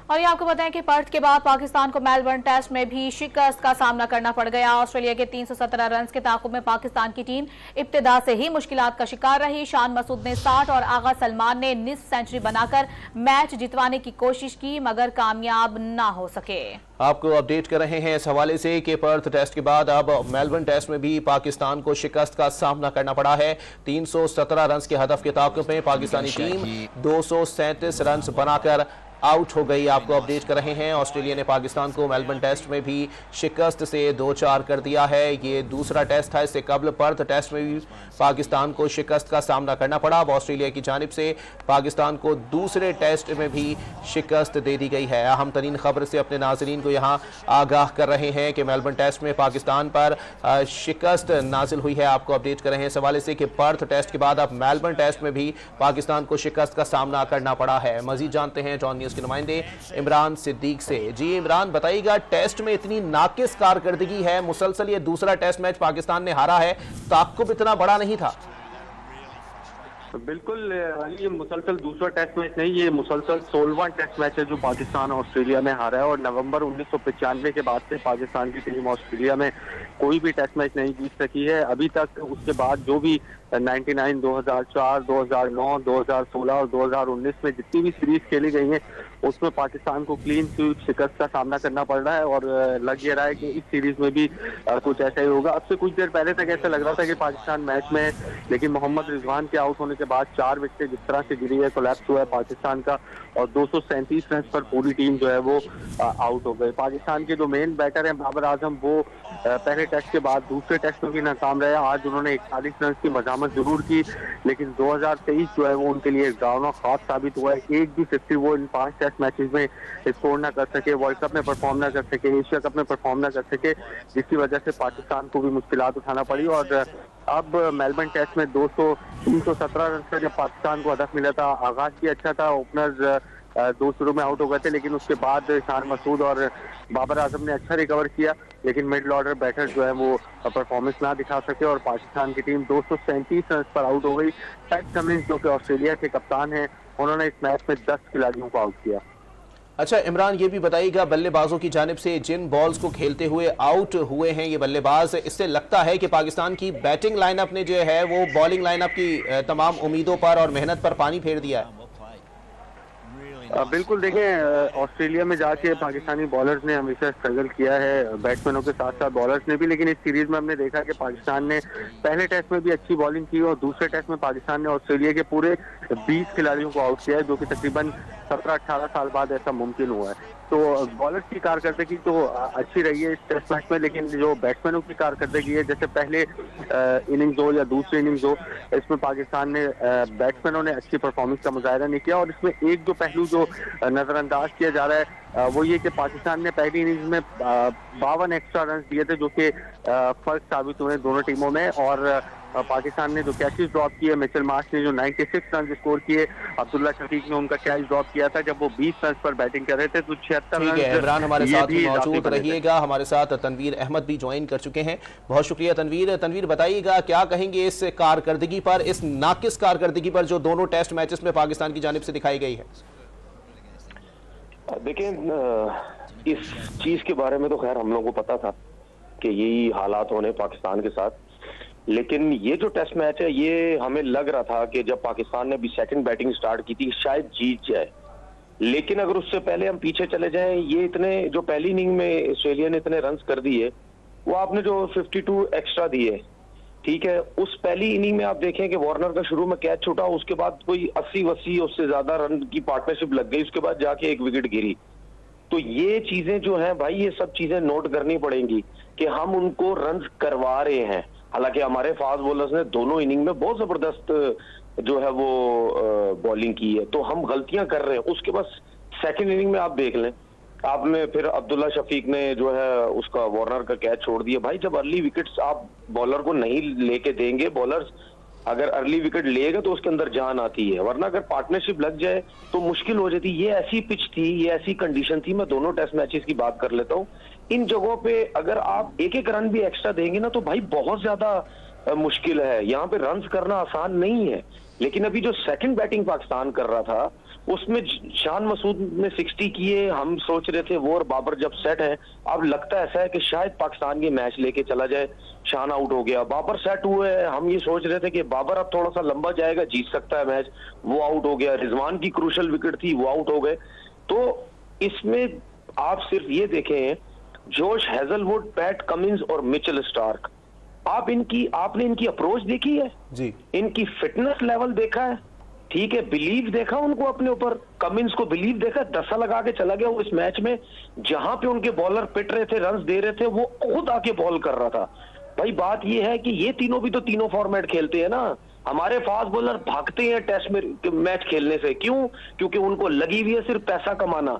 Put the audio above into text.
और ये आपको बताएं कि पर्थ के बाद पाकिस्तान को मेलबर्न टेस्ट में भी शिकस्त का सामना करना पड़ गया। ऑस्ट्रेलिया के 317 रन के ताकुब में पाकिस्तान की टीम इब्तिदा से ही मुश्किलात का शिकार रही। शान मसूद ने 60 और आगा सलमान ने निस्फ सेंचुरी बनाकर मैच जितवाने की कोशिश की, मगर कामयाब ना हो सके। आपको अपडेट कर रहे हैं इस हवाले से कि पर्थ टेस्ट के बाद अब मेलबर्न टेस्ट में भी पाकिस्तान को शिकस्त का सामना करना पड़ा है। 317 रन के हदफ के ताकुब में पाकिस्तानी टीम 237 रन बनाकर आउट हो गई। आपको अपडेट कर रहे हैं ऑस्ट्रेलिया ने पाकिस्तान को मेलबर्न टेस्ट में भी शिकस्त से 2-4 कर दिया है। ये दूसरा टेस्ट था, इससे कबल पर्थ टेस्ट में भी पाकिस्तान को शिकस्त का सामना करना पड़ा। अब ऑस्ट्रेलिया की जानिब से पाकिस्तान को दूसरे टेस्ट में भी शिकस्त दे दी गई है। अहम तरीन खबर से अपने नाजरीन को यहाँ आगाह कर रहे हैं कि मेलबर्न टेस्ट में पाकिस्तान पर शिकस्त नाजिल हुई है। आपको अपडेट कर रहे हैं इस हवाले से कि पर्थ टेस्ट के बाद अब मेलबर्न टेस्ट में भी पाकिस्तान को शिकस्त का सामना करना पड़ा है। मजीद जानते हैं जॉन न्यूज़ के नुमाइंदे इमरान सिद्दीक से। जी इमरान, बताइएगा, टेस्ट में इतनी नाकिस कारकर्दगी है, मुसलसल ये दूसरा टेस्ट मैच पाकिस्तान ने हारा है, ताक्कुब इतना बड़ा नहीं था। बिल्कुल, ये मुसलसल दूसरा टेस्ट मैच नहीं, ये मुसलसल 16वां टेस्ट मैच है जो पाकिस्तान ऑस्ट्रेलिया में हारा है। और नवंबर 1995 के बाद से पाकिस्तान की टीम ऑस्ट्रेलिया में कोई भी टेस्ट मैच नहीं जीत सकी है अभी तक। उसके बाद जो भी 99, 2004, 2009, 2016 और 2019 में जितनी भी सीरीज खेली गई हैं उसमें पाकिस्तान को क्लीन स्वीप शिकस्त का सामना करना पड़ रहा है। और लग ये रहा है कि इस सीरीज में भी कुछ ऐसा ही होगा। अब से कुछ देर पहले तक ऐसा लग रहा था कि पाकिस्तान मैच में है, लेकिन मोहम्मद रिजवान के आउट होने के बाद 4 विकेटें जिस तरह से गिरी है, कोलैप्स हुआ है पाकिस्तान का, और 237 रन पर पूरी टीम जो है वो आउट हो गई। पाकिस्तान के जो मेन बैटर हैं बाबर आजम, वो पहले टेस्ट के बाद दूसरे टेस्ट में भी नाकाम रहे। आज उन्होंने 41 रन की मजामत जरूर की, लेकिन 2023 जो है वो उनके लिए डरावना ख्वाब साबित हुआ है। एक भी 50 वो इन 5 टेस्ट मैचेस में स्कोर ना कर सके, वर्ल्ड कप में परफॉर्म ना कर सके, एशिया कप में परफॉर्म ना कर सके, जिसकी वजह से पाकिस्तान को भी मुश्किलात उठाना पड़ी। और अब मेलबर्न टेस्ट में 317 रन का जब पाकिस्तान को हदफ मिला था, आगाज भी अच्छा था, ओपनर्स 2 शुरू में आउट हो गए थे, लेकिन उसके बाद शान मसूद और बाबर आजम ने अच्छा रिकवर किया, लेकिन मिडिल ऑर्डर बैटर जो है वो परफॉर्मेंस ना दिखा सके और पाकिस्तान की टीम 237 रन पर आउट हो गई। पैट कमिंस जो कि ऑस्ट्रेलिया के कप्तान हैं, उन्होंने इस मैच में 10 खिलाड़ियों को आउट किया। अच्छा इमरान, ये भी बताइएगा, बल्लेबाजों की जानिब से जिन बॉल्स को खेलते हुए आउट हुए हैं ये बल्लेबाज, इससे लगता है कि पाकिस्तान की बैटिंग लाइनअप ने जो है वो बॉलिंग लाइनअप की तमाम उम्मीदों पर और मेहनत पर पानी फेर दिया है। बिल्कुल, देखें, ऑस्ट्रेलिया में जाके पाकिस्तानी बॉलर्स ने हमेशा स्ट्रगल किया है, बैट्समैनों के साथ साथ बॉलर्स ने भी, लेकिन इस सीरीज में हमने देखा कि पाकिस्तान ने पहले टेस्ट में भी अच्छी बॉलिंग की और दूसरे टेस्ट में पाकिस्तान ने ऑस्ट्रेलिया के पूरे 20 खिलाड़ियों को आउट किया है, जो कि तकरीबन 17-18 साल बाद ऐसा मुमकिन हुआ है। तो बॉलर्स की कारकर्दगी तो अच्छी रही है इस टेस्ट मैच में, लेकिन जो बैट्समैनों की कारकर्दगी है, जैसे पहले इनिंग्स हो या दूसरी इनिंग्स हो, इसमें पाकिस्तान ने बैट्समैनों ने अच्छी परफॉर्मेंस का मुजाहिरा नहीं किया। और इसमें एक जो पहलू जो नजरअंदाज किया जा रहा है वो ये कि पाकिस्तान ने पहली इनिंग्स में 52 एक्स्ट्रा रन दिए थे, जो कि फर्क साबित हुए दोनों टीमों में। और पाकिस्तान ने जो कैचेस ड्रॉप किए, मिचेल मार्श ने जो 96 रन स्कोर किए, अब्दुल्ला शफीक ने उनका कैच ड्रॉप किया था जब वो 20 रन पर बैटिंग कर रहे थे, तो 76 रन। इमरान हमारे साथ मौजूद रहिएगा, हमारे साथ तनवीर अहमद भी ज्वाइन कर चुके हैं। बहुत शुक्रिया तनवीर बताइएगा, क्या कहेंगे इस कारकर्दगी पर, इस नाकिस कारकर्दगी पर जो दोनों टेस्ट मैचेस में पाकिस्तान की जानिब से दिखाई गई है? देखें, इस चीज के बारे में तो खैर हम लोगों को पता था कि यही हालात होने पाकिस्तान के साथ, लेकिन ये जो टेस्ट मैच है ये हमें लग रहा था कि जब पाकिस्तान ने भी सेकंड बैटिंग स्टार्ट की थी शायद जीत जाए। लेकिन अगर उससे पहले हम पीछे चले जाएं, ये इतने जो पहली इनिंग में ऑस्ट्रेलिया ने इतने रन्स कर दिए, वो आपने जो 52 एक्स्ट्रा दिए, ठीक है, उस पहली इनिंग में आप देखें कि वार्नर का शुरू में कैच छूटा, उसके बाद कोई 80-80 उससे ज्यादा रन की पार्टनरशिप लग गई, उसके बाद जाके 1 विकेट गिरी। तो ये चीजें जो हैं भाई, ये सब चीजें नोट करनी पड़ेंगी कि हम उनको रन करवा रहे हैं। हालांकि हमारे फास्ट बॉलर्स ने दोनों इनिंग में बहुत जबरदस्त जो है वो बॉलिंग की है, तो हम गलतियां कर रहे हैं। उसके बाद सेकंड इनिंग में आप देख लें, आपने फिर अब्दुल्ला शफीक ने जो है उसका वार्नर का कैच छोड़ दिया। भाई जब अर्ली विकेट्स आप बॉलर को नहीं लेके देंगे, बॉलर्स अगर अर्ली विकेट लेगा तो उसके अंदर जान आती है, वरना अगर पार्टनरशिप लग जाए तो मुश्किल हो जाती है। ये ऐसी पिच थी, ये ऐसी कंडीशन थी, मैं दोनों टेस्ट मैचेस की बात कर लेता हूँ, इन जगहों पे अगर आप 1-1 रन भी एक्स्ट्रा देंगे ना तो भाई बहुत ज्यादा मुश्किल है। यहाँ पे रन्स करना आसान नहीं है, लेकिन अभी जो सेकंड बैटिंग पाकिस्तान कर रहा था उसमें शान मसूद ने 60 किए, हम सोच रहे थे वो और बाबर जब सेट है, अब लगता ऐसा है कि शायद पाकिस्तान ये मैच लेके चला जाए। शान आउट हो गया, बाबर सेट हुए, हम ये सोच रहे थे कि बाबर अब थोड़ा सा लंबा जाएगा, जीत सकता है मैच, वो आउट हो गया। रिजवान की क्रूशल विकेट थी, वो आउट हो गए। तो इसमें आप सिर्फ ये देखें, जोश हेजलवुड, पैट कमिंस और मिचेल स्टार्क, आपने इनकी अप्रोच देखी है जी, इनकी फिटनेस लेवल देखा है, ठीक है, बिलीव देखा उनको अपने ऊपर। कमिंस को बिलीव देखा, दसा लगा के चला गया वो इस मैच में, जहां पे उनके बॉलर पिट रहे थे, रन्स दे रहे थे, वो खुद आके बॉल कर रहा था। भाई बात ये है कि ये तीनों भी तो तीनों फॉर्मेट खेलते हैं ना। हमारे फास्ट बॉलर भागते हैं टेस्ट में मैच खेलने से, क्यों? क्योंकि उनको लगी हुई है सिर्फ पैसा कमाना।